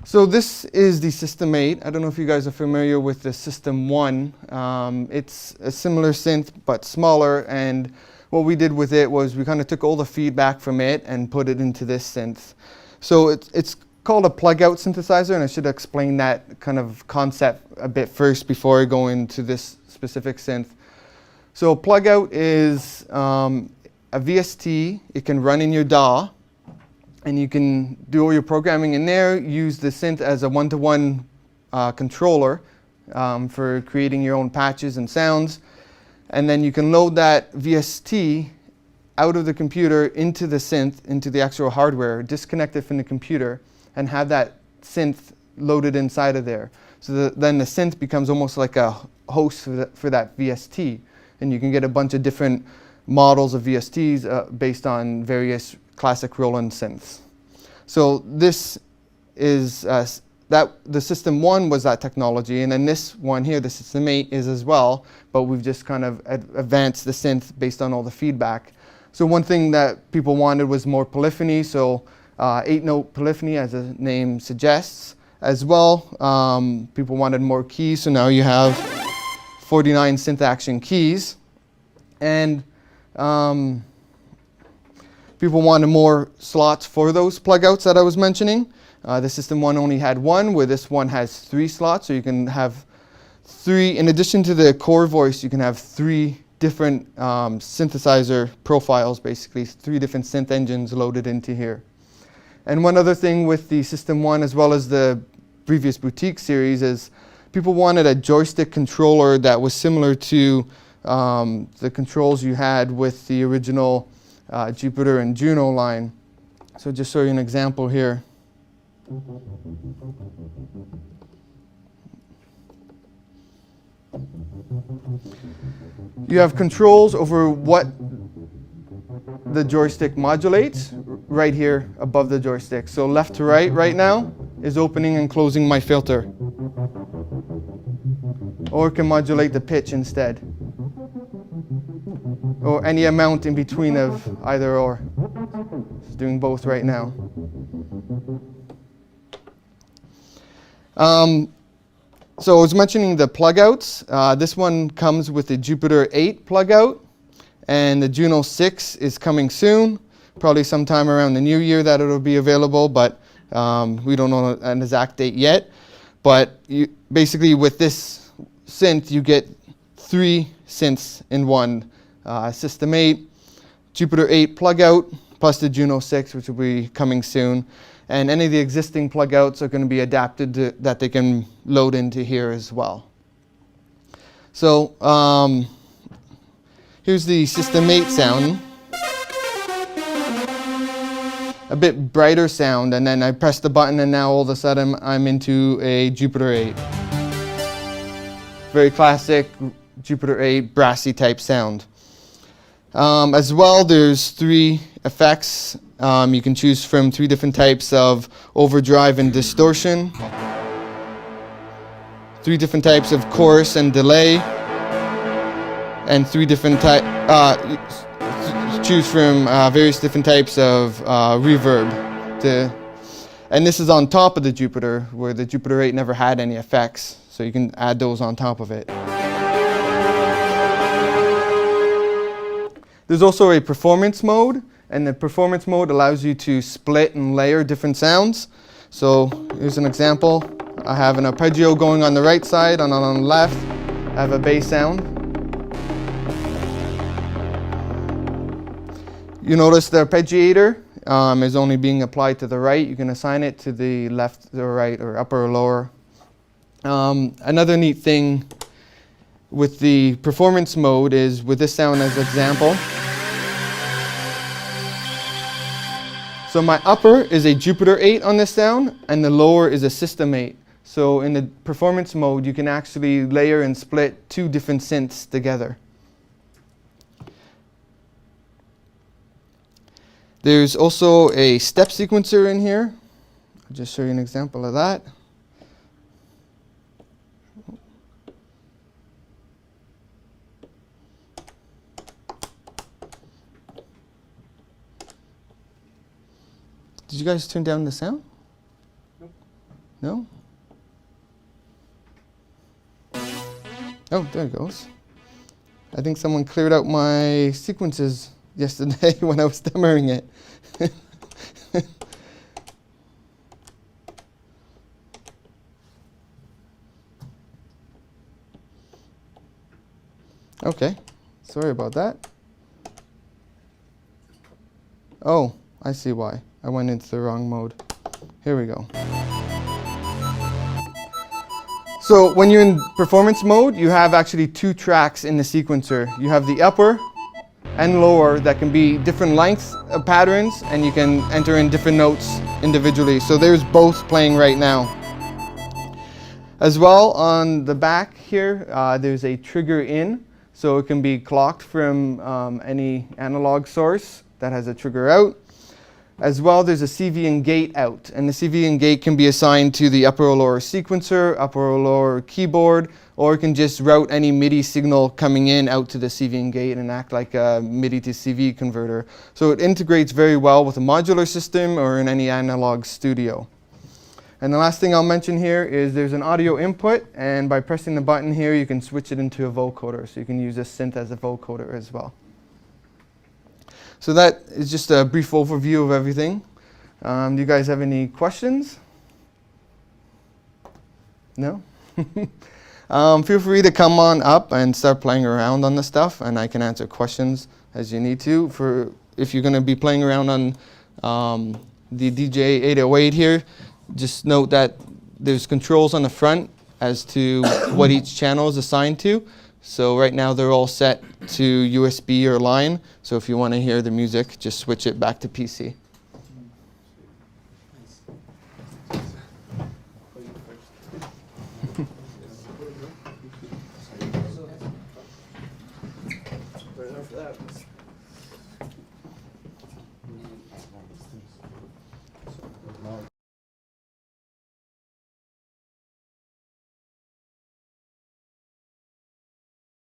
So this is the System-8. I don't know if you guys are familiar with the System-1. It's a similar synth, but smaller. And what we did with it was we kind of took all the feedback from it and put it into this synth. So it's called a plug-out synthesizer, and I should explain that kind of concept a bit first before I go into this specific synth. So plug-out is a VST. It can run in your DAW. And you can do all your programming in there, use the synth as a one-to-one controller for creating your own patches and sounds. And then you can load that VST out of the computer into the synth, into the actual hardware, disconnect it from the computer, and have that synth loaded inside of there. So then the synth becomes almost like a host for that VST. And you can get a bunch of different models of VSTs based on various classic Roland synths. So this is the System-1 was that technology, and then this one here, the System-8, is as well, but we've just kind of advanced the synth based on all the feedback. So one thing that people wanted was more polyphony, so 8-note polyphony, as the name suggests. As well, people wanted more keys, so now you have 49 synth action keys. And people wanted more slots for those plug-outs that I was mentioning. The System-1 only had one, where this one has 3 slots. So you can have 3, in addition to the core voice, you can have 3 different synthesizer profiles, basically 3 different synth engines loaded into here. And one other thing with the System-1, as well as the previous Boutique series, is people wanted a joystick controller that was similar to the controls you had with the original Jupiter and Juno line. So just show you an example here. You have controls over what the joystick modulates right here above the joystick. So left to right now is opening and closing my filter. Or it can modulate the pitch instead. Or any amount in between of either or. It's doing both right now. So I was mentioning the plug-outs. This one comes with the Jupiter 8 plug-out, and the Juno 6 is coming soon, probably sometime around the new year that it'll be available, but we don't know an exact date yet. But basically with this synth, you get 3 synths in one. System-8, Jupiter 8 plug-out, plus the Juno 6, which will be coming soon. And any of the existing plug-outs are going to be adapted to, that they can load into here as well. So here's the System-8 sound. A bit brighter sound, and then I press the button and now all of a sudden I'm into a Jupiter 8. Very classic Jupiter 8 brassy type sound. As well, there's 3 effects. You can choose from 3 different types of overdrive and distortion, 3 different types of chorus and delay, and 3 different choose from various different types of reverb. And this is on top of the Jupiter, where the Jupiter 8 never had any effects, so you can add those on top of it. There's also a performance mode, and the performance mode allows you to split and layer different sounds. So here's an example. I have an arpeggio going on the right side, and on the left I have a bass sound. You notice the arpeggiator is only being applied to the right. You can assign it to the left, or right, or upper or lower. Another neat thing with the performance mode is, with this sound as an example. So my upper is a Jupiter 8 on this sound, and the lower is a System-8. So in the performance mode, you can actually layer and split 2 different synths together. There's also a step sequencer in here. I'll just show you an example of that. Did you guys turn down the sound? Nope. No? Oh, there it goes. I think someone cleared out my sequences yesterday when I was demoing it. Okay, sorry about that. Oh, I see why. I went into the wrong mode. Here we go. So when you're in performance mode, you have actually two tracks in the sequencer. You have the upper and lower that can be different lengths of patterns, and you can enter in different notes individually. So there's both playing right now. As well, on the back here, there's a trigger in. So it can be clocked from any analog source that has a trigger out. As well, there's a CV and gate out. And the CV and gate can be assigned to the upper or lower sequencer, upper or lower keyboard, or it can just route any MIDI signal coming in out to the CV and gate and act like a MIDI to CV converter. So it integrates very well with a modular system or in any analog studio. And the last thing I'll mention here is there's an audio input, and by pressing the button here, you can switch it into a vocoder. So you can use this synth as a vocoder as well. So that is just a brief overview of everything. Do you guys have any questions? No? Feel free to come on up and start playing around on the stuff, and I can answer questions as you need to. If you're going to be playing around on the DJ 808 here, just note that there's controls on the front as to what each channel is assigned to. So right now they're all set to USB or line. So if you want to hear the music, just switch it back to PC. Right after that.